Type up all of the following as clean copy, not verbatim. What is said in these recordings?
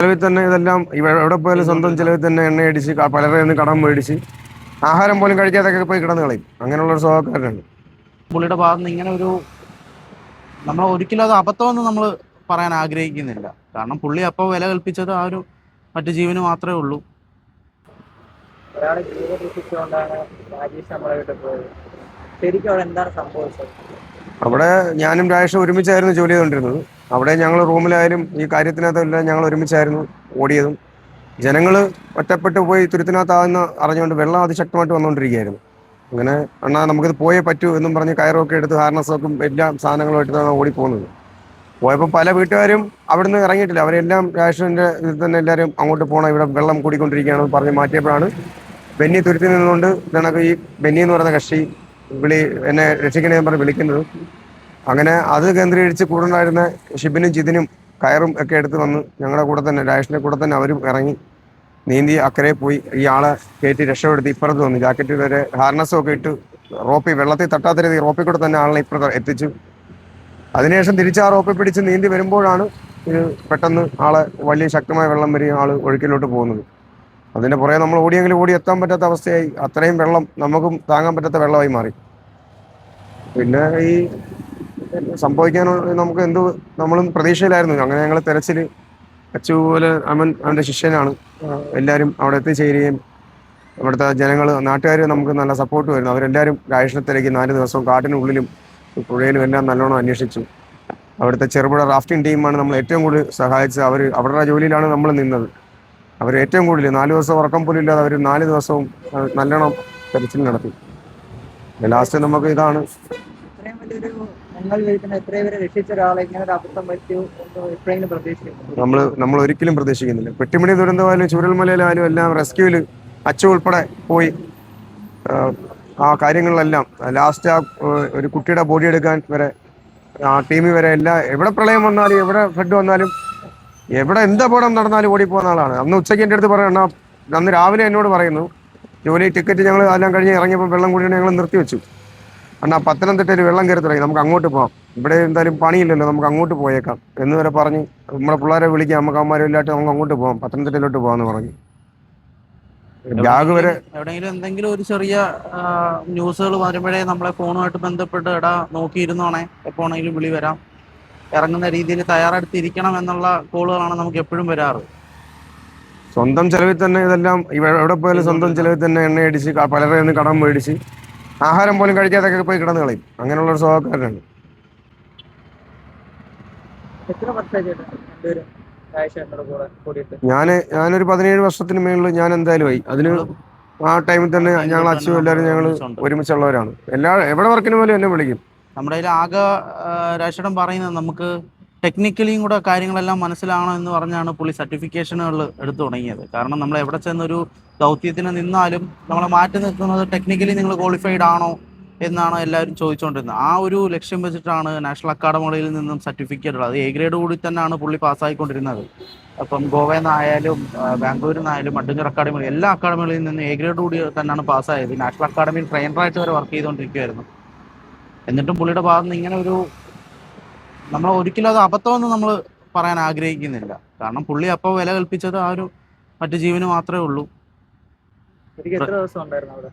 ചെലവിൽ തന്നെ ഇതെല്ലാം എവിടെ പോയാലും സ്വന്തം ചെലവിൽ തന്നെ എണ്ണയടിച്ച് പലരുടെ നിന്ന് കടം മേടിച്ച് ആഹാരം പോലും കഴിക്കാതൊക്കെ പോയി കിടന്നു കളയും. അങ്ങനെയുള്ള ഒരു സ്വഭാവക്കാരനാണ് പുള്ളിയുടെ ഭാഗത്ത് നിന്ന് ഇങ്ങനെ ഒരു നമ്മൾ ഒരിക്കലും അത് അബദ്ധമെന്ന് നമ്മൾ പറയാൻ ആഗ്രഹിക്കുന്നില്ല. കാരണം പുള്ളി അപ്പോൾ വില കൽപ്പിച്ചത് ആ ഒരു മറ്റു ജീവന് മാത്രമേ ഉള്ളൂ. ഒരാളെ ജീവൻ രക്ഷിച്ചുകൊണ്ടാണ് രാജേഷ് നമ്മളെ വിട്ട് പോയത്. ശരിക്കും അവിടെ എന്താണ് സംഭവിച്ചത്? അവിടെ ഞാനും രാജേഷും ഒരുമിച്ചായിരുന്നു ജോലി ചെയ്തുകൊണ്ടിരുന്നത്. അവിടെ ഞങ്ങൾ റൂമിലായാലും ഈ കാര്യത്തിനകത്തെല്ലാം ഞങ്ങൾ ഒരുമിച്ചായിരുന്നു ഓടിയതും. ജനങ്ങൾ ഒറ്റപ്പെട്ടു പോയി തുരുത്തിനകത്താകുന്ന അറിഞ്ഞുകൊണ്ട് വെള്ളം അതിശക്തമായിട്ട് വന്നുകൊണ്ടിരിക്കുകയായിരുന്നു. അങ്ങനെ എന്നാൽ നമുക്കിത് പോയേ പറ്റൂ എന്നും പറഞ്ഞ് കയറൊക്കെ എടുത്ത് ഹാർനസൊക്കെ എല്ലാ സാധനങ്ങളും എടുത്താണ് ഓടിപ്പോകുന്നത്. പോയപ്പോൾ പല വീട്ടുകാരും അവിടുന്ന് ഇറങ്ങിയിട്ടില്ല. അവരെല്ലാം രാജേഷിൻ്റെ ഇതിൽ തന്നെ എല്ലാവരും അങ്ങോട്ട് പോകണം, ഇവിടെ വെള്ളം കൂടിക്കൊണ്ടിരിക്കുകയാണെന്ന് പറഞ്ഞ് മാറ്റിയപ്പോഴാണ് ബെന്നി തുരുത്തി നിന്നുകൊണ്ട് ഞങ്ങൾക്ക് ഈ ബെന്നി എന്ന് പറയുന്ന കക്ഷി എന്നെ രക്ഷിക്കണേ പറഞ്ഞ് വിളിക്കുന്നത്. അങ്ങനെ അത് കേന്ദ്രീകരിച്ച് കൂടെ ഉണ്ടായിരുന്ന ഷിബിനും ജിതിനും കയറും ഒക്കെ എടുത്ത് വന്ന് ഞങ്ങളുടെ കൂടെ തന്നെ രാജേഷിൻ്റെ കൂടെ തന്നെ അവരും ഇറങ്ങി നീന്തി അക്കരെ പോയി ഈ ആളെ കയറ്റി രക്ഷപ്പെടുത്തി ഇപ്പുറത്ത് വന്നു. ജാക്കറ്റ് വരെ ഹാർനസും ഒക്കെ ഇട്ട് റോപ്പി വെള്ളത്തിൽ തട്ടാത്ത രീതി റോപ്പിൽ കൂടെ തന്നെ ആളെ ഇപ്പുറത്ത് എത്തിച്ചു. അതിനുശേഷം തിരിച്ച് ആ റോപ്പിൽ പിടിച്ച് നീന്തി വരുമ്പോഴാണ് ഇത് പെട്ടെന്ന് ആളെ വലിയ ശക്തമായ വെള്ളം വരികയും ആള് ഒഴുക്കിലോട്ട് പോകുന്നത്. അതിന്റെ പുറകെ നമ്മൾ ഓടിയെങ്കിലും ഓടി എത്താൻ പറ്റാത്ത അവസ്ഥയായി. അത്രയും വെള്ളം നമുക്കും താങ്ങാൻ പറ്റാത്ത വെള്ളമായി മാറി. പിന്നെ ഈ സംഭവിക്കാനുള്ള നമുക്ക് എന്ത് നമ്മളും പ്രതീക്ഷയിലായിരുന്നു. അങ്ങനെ ഞങ്ങൾ തെരച്ചിൽ അച്ചു പോലെ അവന്റെ ശിഷ്യനാണ്. എല്ലാവരും അവിടെ എത്തിച്ചേരുകയും അവിടുത്തെ ജനങ്ങൾ നാട്ടുകാർ നമുക്ക് നല്ല സപ്പോർട്ട് വരുന്നു. അവരെല്ലാവരും രാജേഷിനെ തിരക്കി 4 ദിവസവും കാട്ടിനുള്ളിലും പുഴയിലും എല്ലാം നല്ലോണം അന്വേഷിച്ചു. അവിടുത്തെ ചെറുപുഴ റാഫ്റ്റിംഗ് ടീമാണ് നമ്മൾ ഏറ്റവും കൂടുതൽ സഹായിച്ചത്. അവരുടെ ജോലിയിലാണ് നമ്മൾ നിന്നത്. അവർ ഏറ്റവും കൂടുതൽ 4 ദിവസം ഉറക്കം പോലും ഇല്ലാതെ അവർ 4 ദിവസവും നല്ലോണം തെരച്ചിൽ നടത്തി. ലാസ്റ്റ് നമുക്ക് ഇതാണ് ഇത്രയും വലിയൊരു ഞങ്ങൾ വീട്ടിൽ എത്രയും പേരെ രക്ഷിച്ച ഒരാളെ ഇങ്ങനെ ഒരു അബദ്ധം പറ്റൂ എന്ന് എപ്പോഴെങ്കിലും പ്രതീക്ഷിക്കുന്നു. നമ്മൾ ഒരിക്കലും പ്രതീക്ഷിക്കുന്നില്ല. പെട്ടിമണി ദുരന്തമായാലും ചൂരൽമലയിലായാലും എല്ലാം റെസ്ക്യൂവിൽ അച്ചു ഉൾപ്പെടെ പോയി ആ കാര്യങ്ങളിലെല്ലാം ലാസ്റ്റ് ആ ഒരു കുട്ടിയുടെ ബോഡി എടുക്കാൻ വരെ ആ ടീമിൽ വരെ എവിടെ പ്രളയം വന്നാലും എവിടെ ഫ്ലഡ് വന്നാലും എവിടെ എന്ത് അപകടം നടന്നാലും ഓടിപ്പോകുന്ന ആളാണ്. അന്ന് ഉച്ചയ്ക്ക് എൻ്റെ അടുത്ത് പറയണം, അന്ന് രാവിലെ എന്നോട് പറയുന്നു ജോലി ടിക്കറ്റ് ഞങ്ങൾ എല്ലാം കഴിഞ്ഞ് ഇറങ്ങിയപ്പോൾ വെള്ളം കൂടി ഞങ്ങൾ നിർത്തിവെച്ചു. അണ്ണാ പത്തനംതിട്ടയിൽ വെള്ളം കയറി തുടങ്ങി, നമുക്ക് അങ്ങോട്ട് പോകാം, ഇവിടെ എന്തായാലും പണിയില്ലല്ലോ, നമുക്ക് അങ്ങോട്ട് പോയേക്കാം എന്ന് വരെ പറഞ്ഞ് നമ്മുടെ പിള്ളേരെ വിളിക്കാം, നമുക്ക് അമ്മമാരും ഇല്ലാട്ട് നമുക്ക് അങ്ങോട്ട് പോകാം, പത്തനംതിട്ടയിലോട്ട് പോകാമെന്ന് പറഞ്ഞു. ബാഗ് വരെ എവിടെയെങ്കിലും എന്തെങ്കിലും ഒരു ചെറിയ ന്യൂസുകൾ വരുമ്പോഴേ നമ്മളെ ഫോണുമായിട്ട് ബന്ധപ്പെട്ട് എടാ നോക്കിയിരുന്നോണേ, എപ്പോ ആണെങ്കിലും വിളി വരാം, ഇറങ്ങുന്ന രീതിയിൽ തയ്യാറെടുത്തിരിക്കണം എന്നുള്ള കോളുകളാണ് നമുക്ക് എപ്പോഴും വരാറ്. സ്വന്തം ചെലവിൽ തന്നെ ഇതെല്ലാം എവിടെ പോയാലും സ്വന്തം ചെലവിൽ തന്നെ എണ്ണയടിച്ച് പലരുടെ നിന്ന് കടം മേടിച്ച് ആഹാരം പോലും കഴിക്കാതൊക്കെ പോയി കിടന്നു കളയും. അങ്ങനെയുള്ള ഒരു സ്വഭാവക്കാരനാണ്. എത്ര വർഷമായിട്ട് രണ്ടുപേരും രാജേഷ് കൂടെ കൂടിയിട്ട്? ഞാനൊരു 17 വർഷത്തിന് മേളിൽ ഞാൻ എന്തായാലും ആയി. അതിന് ആ ടൈമിൽ തന്നെ ഞങ്ങൾ അച്ഛനും എല്ലാവരും ഞങ്ങൾ ഒരുമിച്ചുള്ളവരാണ്. എവിടെ വർക്കിന് പോലും എന്നെ വിളിക്കും. നമ്മുടെ കയ്യിൽ ആകെ രാജേഷേട്ടൻ പറയുന്നത് നമുക്ക് ടെക്നിക്കലിയും കൂടെ കാര്യങ്ങളെല്ലാം മനസ്സിലാവണം എന്ന് പറഞ്ഞാണ് പുള്ളി സർട്ടിഫിക്കേഷനുകൾ എടുത്തു തുടങ്ങിയത്. കാരണം നമ്മൾ എവിടെ ചെന്നൊരു ദൗത്യത്തിന് നിന്നാലും നമ്മളെ മാറ്റി നിൽക്കുന്നത് ടെക്നിക്കലി നിങ്ങൾ ക്വാളിഫൈഡ് ആണോ എന്നാണ് എല്ലാവരും ചോദിച്ചുകൊണ്ടിരുന്നത്. ആ ഒരു ലക്ഷ്യം വെച്ചിട്ടാണ് നാഷണൽ അക്കാഡമികളിൽ നിന്നും സർട്ടിഫിക്കറ്റ് ഉള്ളത്. അത് എ ഗ്രേഡ് കൂടി തന്നെയാണ് പുള്ളി പാസ്സായിക്കൊണ്ടിരുന്നത്. അപ്പം ഗോവയിൽ നിന്നായാലും ബാംഗ്ലൂരിൽ നിന്നായാലും മഡ്ഡഞ്ചർ അക്കാഡമി എല്ലാ അക്കാഡമികളിൽ നിന്നും എ ഗ്രേഡ് കൂടി തന്നെയാണ് പാസ്സായത്. നാഷണൽ അക്കാഡമിയിൽ ട്രെയിനറായിട്ട് വരെ വർക്ക് ചെയ്തുകൊണ്ടിരിക്കുകയായിരുന്നു. എന്നിട്ടും പുള്ളിയുടെ ഭാഗത്ത് നിന്ന് ഇങ്ങനെ ഒരു നമ്മൾ ഒരിക്കലും അത് അബദ്ധമെന്ന് നമ്മൾ പറയാൻ ആഗ്രഹിക്കുന്നില്ല. കാരണം പുള്ളി അപ്പോൾ വില കൽപ്പിച്ചത് ആ ഒരു മറ്റു ജീവന് മാത്രമേ ഉള്ളൂ. ശരിക്കും എത്ര ദിവസം ഉണ്ടായിരുന്നു അവിടെ?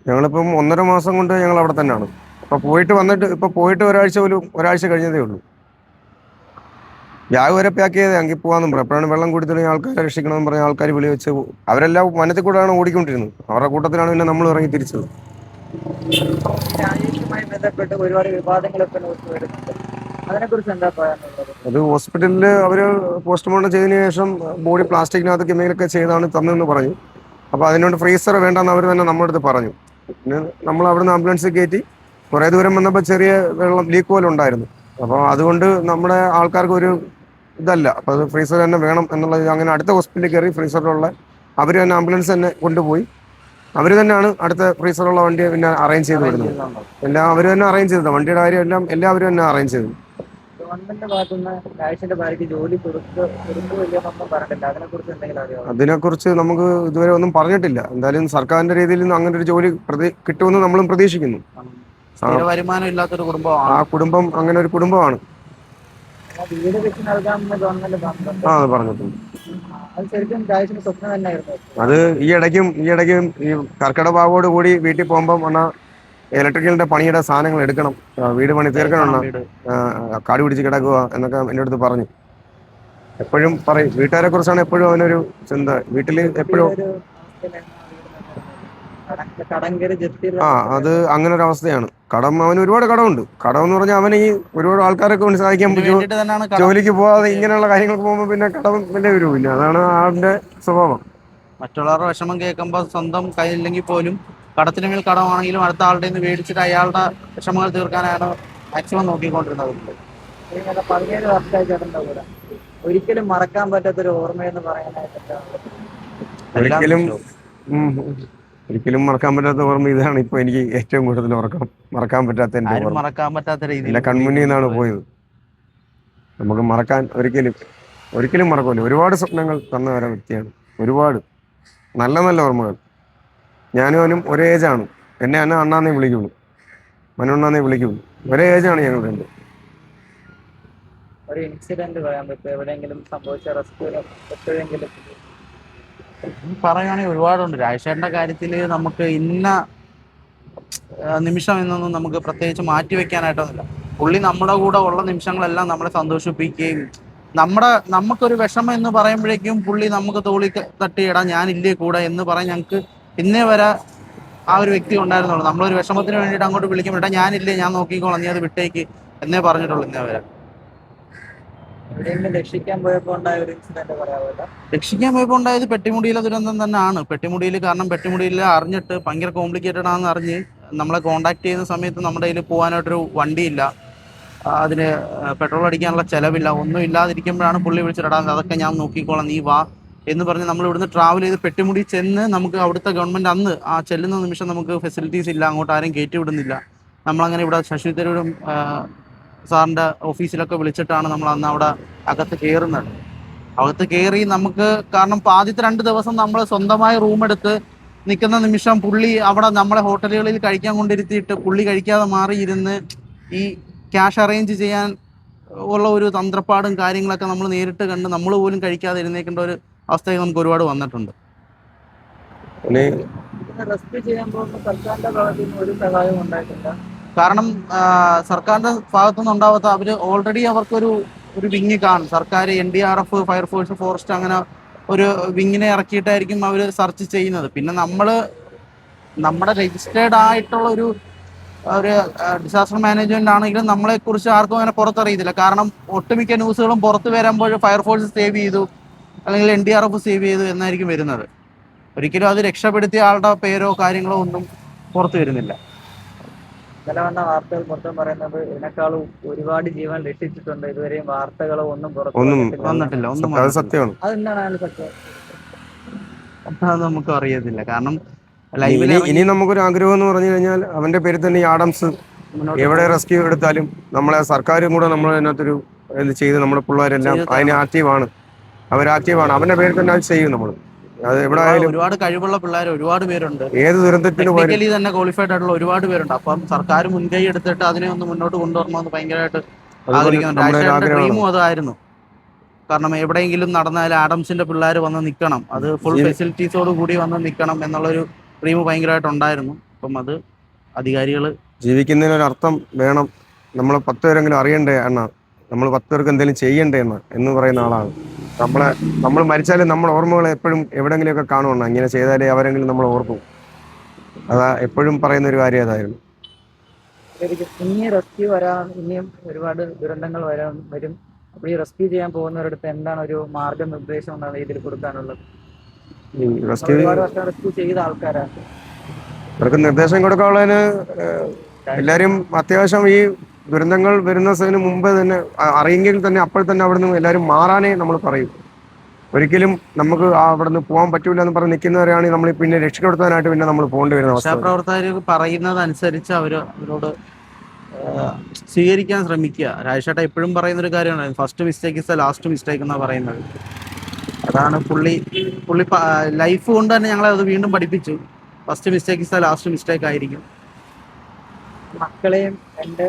ഞങ്ങളിപ്പം 1.5 മാസം കൊണ്ട് ഞങ്ങൾ അവിടെ തന്നെയാണ്. ഇപ്പൊ പോയിട്ട് ഒരാഴ്ച കഴിഞ്ഞതേ ഉള്ളൂ. ബാഗ് വരെ പാക്ക് ചെയ്ത് അങ്ങി പോകാമെന്നും പറയും. അപ്പോഴാണ് വെള്ളം കൂടി തുടങ്ങി ആൾക്കാരെ രക്ഷിക്കണമെന്ന് പറഞ്ഞ ആൾക്കാർ വിളി വെച്ച് അവരെല്ലാം വനത്തിൽ കൂടെയാണ് ഓടിക്കൊണ്ടിരുന്നത്. അവരുടെ കൂട്ടത്തിലാണ് പിന്നെ നമ്മൾ ഇറങ്ങി തിരിച്ചത്. രാജേഷുമായി ബന്ധപ്പെട്ട് ഒരുപാട് വിവാദങ്ങളൊക്കെ നോക്കി വരുന്നുണ്ട്. അതിനെക്കുറിച്ച് എന്താ പറയാനുള്ളത്? അത് ഹോസ്പിറ്റലിൽ അവർ പോസ്റ്റ്മോർട്ടം ചെയ്തതിനു ശേഷം ബോഡി പ്ലാസ്റ്റിക്കിനകത്ത് കെമിക്കലൊക്കെ ചെയ്താണ് തന്നതെന്ന് പറഞ്ഞു. അപ്പോൾ അതിനോട് ഫ്രീസർ വേണ്ടെന്ന് അവർ തന്നെ നമ്മുടെ അടുത്ത് പറഞ്ഞു. പിന്നെ നമ്മൾ അവിടുന്ന് ആംബുലൻസിൽ കയറ്റി കുറേ ദൂരം വന്നപ്പോൾ ചെറിയ വെള്ളം ലീക്ക് പോലെ ഉണ്ടായിരുന്നു. അപ്പോൾ അതുകൊണ്ട് നമ്മുടെ ആൾക്കാർക്ക് ഒരു ഇതല്ല, അപ്പോൾ അത് ഫ്രീസർ തന്നെ വേണം എന്നുള്ളത്. അങ്ങനെ അടുത്ത ഹോസ്പിറ്റലിൽ കയറി ഫ്രീസറിലുള്ള അവർ തന്നെ ആംബുലൻസ് തന്നെ കൊണ്ടുപോയി അവർ തന്നെയാണ് അടുത്ത ഫ്രീസറുള്ള വണ്ടി പിന്നെ അറേഞ്ച് ചെയ്ത് വിടുന്നത്. എല്ലാം അവർ തന്നെ അറേഞ്ച് ചെയ്തത്, വണ്ടിയുടെ കാര്യം എല്ലാം എല്ലാവരും തന്നെ അറേഞ്ച് ചെയ്തു. ഗവൺമെന്റിന്റെ ഭാഗത്തുനിന്ന് രാജേഷിന്റെ ഭാര്യയ്ക്ക് ജോലി കൊടുക്കുന്നില്ലെന്നൊന്നും പറഞ്ഞിട്ടില്ല. അതിനെക്കുറിച്ച് എന്തെങ്കിലും അറിയാമോ? അതിനെക്കുറിച്ച് നമുക്ക് ഇതുവരെ ഒന്നും പറഞ്ഞിട്ടില്ല. എന്തായാലും സർക്കാരിന്റെ രീതിയിൽ നിന്ന് അങ്ങനെ ഒരു ജോലി കിട്ടുമെന്ന് നമ്മളും പ്രതീക്ഷിക്കുന്നു. സ്ഥിര വരുമാനം ഇല്ലാത്തൊരു കുടുംബമാണ്. ആ കുടുംബം അങ്ങനെ ഒരു കുടുംബമാണ്. ആ വീട് വെച്ച് നൽകാമെന്ന് ഗവൺമെന്റ് പറഞ്ഞിട്ടുണ്ട്. ആ അത് പറഞ്ഞിട്ടുണ്ട്. അത് ശരിക്കും രാജേഷിന്റെ സ്വപ്നം തന്നെയായിരുന്നു. അത് ഈ ഇടയ്ക്കും ഈ കർക്കിടക ഭാഗത്തോട് കൂടി വീട്ടിൽ പോകുമ്പോൾ വന്ന ഇലക്ട്രിക്കലിന്റെ പണിയുടെ സാധനങ്ങൾ എടുക്കണം, വീട് പണി തീർക്കണം തീർക്കണം, വീട്. കാട് പിടിച്ച് കിടക്കുക എന്നൊക്കെ എൻ്റെ അടുത്ത് പറഞ്ഞു. എപ്പോഴും പറയും, വീട്ടുകാരെ കുറിച്ചാണ് എപ്പോഴും അവനൊരു ചിന്ത. വീട്ടിൽ എപ്പോഴും ജപ്തിയുടെ ഒരു അവസ്ഥയിലായിരുന്നു ആ വീട് നിന്നിരുന്നത്. കടം കയറി ജപ്തിയുടെ ആ അത് അവസ്ഥയിലായിരുന്നു. അങ്ങനെ ഒരു അവസ്ഥയാണ്. കടം, അവന് ഒരുപാട് കടമുണ്ട്. കടം എന്ന് പറഞ്ഞാൽ അവന് ഈ ഒരുപാട് ആൾക്കാരൊക്കെ കൊണ്ട് സഹായിക്കാൻ ഇതിന് വേണ്ടിയിട്ട് തന്നെയാണ് കടം ജോലിക്ക് പോവാതെ കിട്ടിയത്. ഇങ്ങനെയുള്ള കാര്യങ്ങൾക്ക് പോകുമ്പോൾ പിന്നെ കടം പിന്നെ വരും. പിന്നെ അതാണ് ആളുടെ സ്വഭാവം. മറ്റുള്ളവരുടെ വിഷമം കേൾക്കുമ്പോൾ സ്വന്തം കയ്യില്ലെങ്കിൽ പോലും കടത്തിന് മേൽ കടമാണെങ്കിലും അടുത്ത ആളുടെ നിന്ന് മേടിച്ചിട്ട് അയാളുടെ വിഷമങ്ങൾ തീർക്കാനാണ് മാക്സിമം നോക്കിക്കൊണ്ടിരുന്നത്. ഇങ്ങനെ 17 വർഷമായി ചേട്ടൻ്റെ കൂടെ. ഒരിക്കലും മറക്കാൻ പറ്റാത്തൊരു ഓർമ്മയെന്ന് പറയാനായിട്ട് എന്താണ്? ഒരിക്കലും ഉം, ഒരിക്കലും മറക്കാൻ പറ്റാത്ത ഓർമ്മ ഇതാണ്. ഇപ്പൊ എനിക്ക് ഏറ്റവും കൂടുതൽ മറക്കാൻ പറ്റാത്ത എന്റെ ആരും ഓർമ്മ മറക്കാൻ പറ്റാത്ത രീതിയിൽ എന്റെ കൺമുന്നിൽ നിന്നാണ് പോയത്. നമുക്ക് മറക്കാൻ ഒരിക്കലും മറക്കൂല. ഒരുപാട് സ്വപ്നങ്ങൾ തന്ന ഒരു വ്യക്തിയാണ്. ഒരുപാട് നല്ല നല്ല ഓർമ്മകൾ. ഞാനും അവനും ഒരേ ഏജാണ്. എന്നെ അണ്ണാന്നേ വിളിക്കുള്ളൂ, മനുണ്ണാന്നേ വിളിക്കുള്ളൂ. ഒരേ ഏജാണ് ഞങ്ങൾ രണ്ട്. ഒരു ഇൻസിഡന്റ് പറയാൻ പറ്റുമോ? എവിടെയെങ്കിലും സംഭവിച്ച റെസ്ക്യൂ എപ്പോഴെങ്കിലും? പറയുകയാണെങ്കിൽ ഒരുപാടുണ്ട്. രാജേഷേട്ടന്റെ കാര്യത്തിൽ നമുക്ക് ഇന്ന നിമിഷം എന്നൊന്നും നമുക്ക് പ്രത്യേകിച്ച് മാറ്റി വെക്കാനായിട്ടൊന്നുമില്ല. പുള്ളി നമ്മുടെ കൂടെ ഉള്ള നിമിഷങ്ങളെല്ലാം നമ്മളെ സന്തോഷിപ്പിക്കുകയും നമുക്കൊരു വിഷമം എന്ന് പറയുമ്പോഴേക്കും പുള്ളി നമുക്ക് തോളി തട്ടിയിടാം, ഞാനില്ലേ കൂടെ എന്ന് പറയാൻ ഞങ്ങൾക്ക് ഇന്നേ വരെ ആ ഒരു വ്യക്തി ഉണ്ടായിരുന്നുള്ളൂ. നമ്മളൊരു വിഷമത്തിന് വേണ്ടിയിട്ട് അങ്ങോട്ട് വിളിക്കുമ്പോൾ ഇട്ടാ ഞാനില്ലേ, ഞാൻ നോക്കിക്കോളാം, നീ അത് വിട്ടേക്ക് എന്നേ പറഞ്ഞിട്ടുള്ളൂ ഇന്നേ വരെ. എവിടെയെങ്കിലും രക്ഷിക്കാൻ പോയപ്പോൾ ഉണ്ടായ ഒരു ഇൻസിഡന്റ് പറയാമല്ലോ? രക്ഷിക്കാൻ പോയപ്പോൾ ഉണ്ടായത് പെട്ടിമുടിയിലെ ദുരന്തം തന്നെയാണ്. പെട്ടിമുടിയിൽ, കാരണം പെട്ടിമുടിയിൽ അറിഞ്ഞിട്ട് ഭയങ്കര കോംപ്ലിക്കേറ്റഡ് ആണെന്ന് അറിഞ്ഞ് നമ്മളെ കോൺടാക്ട് ചെയ്യുന്ന സമയത്ത് നമ്മുടെ കയ്യിൽ പോകാനായിട്ടൊരു വണ്ടിയില്ല, അതിന് പെട്രോൾ അടിക്കാനുള്ള ചിലവില്ല, ഒന്നും ഇല്ലാതിരിക്കുമ്പോഴാണ് പുള്ളി വിളിച്ചിടാ അതൊക്കെ ഞാൻ നോക്കിക്കോളാം, നീ വാ എന്ന് പറഞ്ഞ് നമ്മൾ ഇവിടുന്ന് ട്രാവൽ ചെയ്ത് പെട്ടിമുടി ചെന്ന് നമുക്ക് അവിടുത്തെ ഗവൺമെന്റ് അന്ന് ആ ചെല്ലുന്ന നിമിഷം നമുക്ക് ഫെസിലിറ്റീസ് ഇല്ല, അങ്ങോട്ട് ആരും കയറ്റി വിടുന്നില്ല. നമ്മളങ്ങനെ ഇവിടെ ശശി തരൂരും സാറിൻ്റെ ഓഫീസിലൊക്കെ വിളിച്ചിട്ടാണ് നമ്മൾ അന്ന് അവിടെ അകത്ത് കയറുന്നത്. അകത്ത് കയറി നമുക്ക്, കാരണം ആദ്യത്തെ 2 ദിവസം നമ്മൾ സ്വന്തമായി റൂം എടുത്ത് നിൽക്കുന്ന നിമിഷം പുള്ളി അവിടെ നമ്മളെ ഹോട്ടലുകളിൽ കഴിക്കാൻ കൊണ്ടിരുത്തിയിട്ട് പുള്ളി കഴിക്കാതെ മാറിയിരുന്ന് ഈ ക്യാഷ് അറേഞ്ച് ചെയ്യാൻ ഉള്ള ഒരു തന്ത്രപ്പാടും കാര്യങ്ങളൊക്കെ നമ്മൾ നേരിട്ട് കണ്ട് നമ്മൾ പോലും കഴിക്കാതെ ഇരുന്നേക്കേണ്ട ഒരു അവസ്ഥയൊക്കെ നമുക്ക് ഒരുപാട് വന്നിട്ടുണ്ട്. പിന്നെ റെസ്ക്യൂ ചെയ്യാൻ പോകുമ്പോൾ സർക്കാരിന്റെ ഭാഗത്തു നിന്ന് ഒരു സഹായവും ഉണ്ടായിട്ടില്ല. കാരണം സർക്കാരിന്റെ ഭാഗത്തുനിന്ന് ഉണ്ടാവാത്ത, അവര് ഓൾറെഡി അവർക്കൊരു വിങ് കാണും. സർക്കാർ NDRF, ഫയർഫോഴ്സ്, ഫോറസ്റ്റ് അങ്ങനെ ഒരു വിങ്ങിനെ ഇറക്കിയിട്ടായിരിക്കും അവർ സെർച്ച് ചെയ്യുന്നത്. പിന്നെ നമ്മുടെ രജിസ്റ്റേർഡ് ആയിട്ടുള്ള ഒരു ഡിസാസ്റ്റർ മാനേജ്മെന്റ് ആണെങ്കിലും നമ്മളെ കുറിച്ച് ആർക്കും അങ്ങനെ പുറത്തറിയത്തില്ല. കാരണം ഒട്ടുമിക്ക ന്യൂസുകളും പുറത്ത് വരുമ്പോൾ ഫയർഫോഴ്സ് സേവ് ചെയ്തു അല്ലെങ്കിൽ NDRF സേവ് ചെയ്തു എന്നായിരിക്കും വരുന്നത്. ഒരിക്കലും അത് രക്ഷപ്പെടുത്തിയ ആളുടെ പേരോ കാര്യങ്ങളോ ഒന്നും പുറത്തു വരുന്നില്ല. ഇന്നലെ വന്ന വാർത്തകൾ മൊത്തം പറയുന്നത് ഇതിനേക്കാളും ഒരുപാട് ജീവൻ രക്ഷിച്ചിട്ടുണ്ട്. ഇതുവരെയും വാർത്തകളോ ഒന്നും പുറത്തു വന്നിട്ടില്ല, ഒന്നും അത് സത്യമാണ്. അതെന്താണ് അതിന് സത്യം? അത് നമുക്ക് അറിയത്തില്ല. കാരണം ഇനി ലൈവിൽ ഇനി നമുക്കൊരു ആഗ്രഹം എന്ന് പറഞ്ഞു കഴിഞ്ഞാൽ അവന്റെ പേരിൽ തന്നെ ഈ ആഡംസ് എവിടെ റെസ്ക്യൂ എടുത്താലും നമ്മളെ സർക്കാരും കൂടെ നമ്മൾ അതിനകത്തൊരു ഇത് ചെയ്ത് നമ്മുടെ പിള്ളേരെല്ലാം അതിന് ആക്റ്റീവാണ്. അവരാക്റ്റീവാണ്. അവന്റെ പേരിൽ തന്നെ അത് ചെയ്യും നമ്മൾ. അത് എവിടെ ആയാലും ഒരുപാട് കഴിവുള്ള പിള്ളേർ ഒരുപാട് പേരുണ്ട്, ഏത് ദുരന്തത്തിന് പോയാലും ടെക്നിക്കലി തന്നെ ക്വാളിഫൈഡ് ആയിട്ടുള്ള ഒരുപാട് പേരുണ്ട്. അപ്പം സർക്കാർ മുൻകൈ എടുത്തിട്ട് അതിനെ ഒന്ന് മുന്നോട്ട് കൊണ്ടുവരണമെന്ന് ഭയങ്കരമായിട്ട് ആഗ്രഹിക്കുന്നുണ്ട്. നമ്മുടെ ഒരു രാജേഷേട്ടന്റെ ആഗ്രഹമാണ്. ഡ്രീമും അതായിരുന്നു. കാരണം എവിടെയെങ്കിലും നടന്നാൽ ആഡംസിന്റെ പിള്ളേർ വന്ന് നിൽക്കണം, അത് ഫുൾ ഫെസിലിറ്റീസോട് കൂടി വന്ന് നിൽക്കണം എന്നുള്ളൊരു ഡ്രീം ഭയങ്കരമായിട്ട് ഉണ്ടായിരുന്നു. അപ്പം അത് അധികാരികൾ ജീവിക്കുന്നതിനൊരർത്ഥം വേണം. നമ്മൾ 10 പേരെങ്കിലും അറിയണ്ടേ എണ്ണ, നമ്മൾ 10 പേർക്ക് എന്തെങ്കിലും ചെയ്യണ്ടേ എന്ന് പറയുന്ന ആളാണ്. നമ്മൾ മരിച്ചാലും നമ്മുടെ ഓർമ്മകൾ എപ്പോഴും എവിടെയെങ്കിലുമൊക്കെ കാണുമെണ്ണ. ഇങ്ങനെ ചെയ്താലേ അവരെങ്കിലും നമ്മൾ ഓർക്കും. അതാ എപ്പോഴും പറയുന്ന ഒരു കാര്യം അതായിരുന്നു. ഇനി റെസ്ക്യൂ ഇനിയും ഒരുപാട് ദുരന്തങ്ങൾ വരും. അപ്പൊ ഈ റെസ്ക്യൂ ചെയ്യാൻ പോകുന്നവരടുത്ത് എന്താണ് ഒരു മാർഗനിർദ്ദേശം എന്ന രീതിയിൽ കൊടുക്കാനുള്ളത്? ഒരുപാട് വർഷം റെസ്ക്യൂ ചെയ്ത ആൾക്കാരാണ്. അവർക്ക് നിർദ്ദേശം കൊടുക്കാനുള്ളതിന് എല്ലാവരും അത്യാവശ്യം ഈ ദുരന്തങ്ങൾ വരുന്നതിന് മുമ്പ് തന്നെ അറിയെങ്കിൽ തന്നെ അപ്പോൾ തന്നെ അവിടെ നിന്ന് എല്ലാവരും മാറാനേ നമ്മൾ പറയും. ഒരിക്കലും നമുക്ക് അവിടെ നിന്ന് പോകാൻ പറ്റൂല എന്ന് പറഞ്ഞ് നിൽക്കുന്നവരെയാണ് നമ്മൾ പിന്നെ രക്ഷപ്പെടുത്താനായിട്ട് പിന്നെ നമ്മൾ പോകേണ്ടി വരുന്ന അവസ്ഥ. രക്ഷാപ്രവർത്തകർ പറയുന്നതനുസരിച്ച് അവരോട് സ്വീകരിക്കാൻ ശ്രമിക്കുക. രാജേഷേട്ട എപ്പോഴും പറയുന്ന ഒരു കാര്യമാണ്, first mistake is the last mistake എന്നാണ് പറയുന്നത്. അതാണ് പുള്ളി ലൈഫ് കൊണ്ട് തന്നെ ഞങ്ങളെ അത് വീണ്ടും പഠിപ്പിച്ചു. First mistake is the last mistake ആയിരിക്കും. മക്കളെയും 2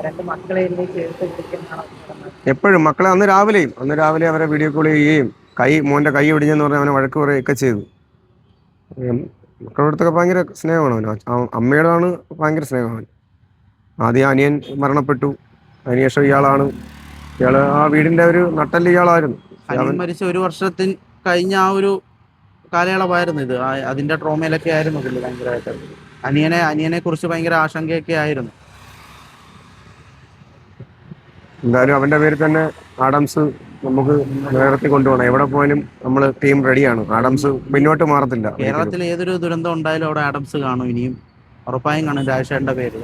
രണ്ട് മക്കളെ ഇതിലേക്ക് ചേർത്ത് പിടിക്കുന്നതാണോ നടന്നത്? എപ്പോഴും മക്കളെ അന്ന് രാവിലെ അവരെ വീഡിയോ കോൾ ചെയ്യുകയും മോൻ്റെ കൈ ഒടിഞ്ഞെന്ന് പറഞ്ഞ് അവനെ വഴക്ക് പറയുകയൊക്കെ ചെയ്തു. മക്കളുടെ അടുത്തൊക്കെ ഭയങ്കര സ്നേഹമാണ് അവന്. അമ്മയോടാണ് ഭയങ്കര സ്നേഹമാണ്. ആദ്യം അനിയൻ മരണപ്പെട്ടു, അതിനുശേഷം ഇയാള് ആ വീടിന്റെ ഒരു നട്ടല് ഇയാളായിരുന്നു. അനിയൻ മരിച്ച ഒരു വർഷത്തിൽ കഴിഞ്ഞ ആ ഒരു കാലയളവായിരുന്നു ഇത്. അതിന്റെ ട്രോമയിലൊക്കെ ആയിരുന്നു പുള്ളി ഭയങ്കരമായിട്ട്. അനിയനെ കുറിച്ച് ഭയങ്കര ആശങ്കയൊക്കെ ആയിരുന്നു. എന്തായാലും അവന്റെ പേരിൽ തന്നെ ആഡംസ് നമുക്ക് നിലനിർത്തി കൊണ്ടുപോകണം. എവിടെ പോയാലും നമ്മൾ ടീം റെഡിയാണ്. ആഡംസ് പിന്നോട്ട് മാറത്തില്ല. കേരളത്തിൽ ഏതൊരു ദുരന്തം ഉണ്ടായാലും അവിടെ ആഡംസ് കാണും. ഇനിയും ഉറപ്പായും കാണും രാജശേഖരന്റെ പേര്.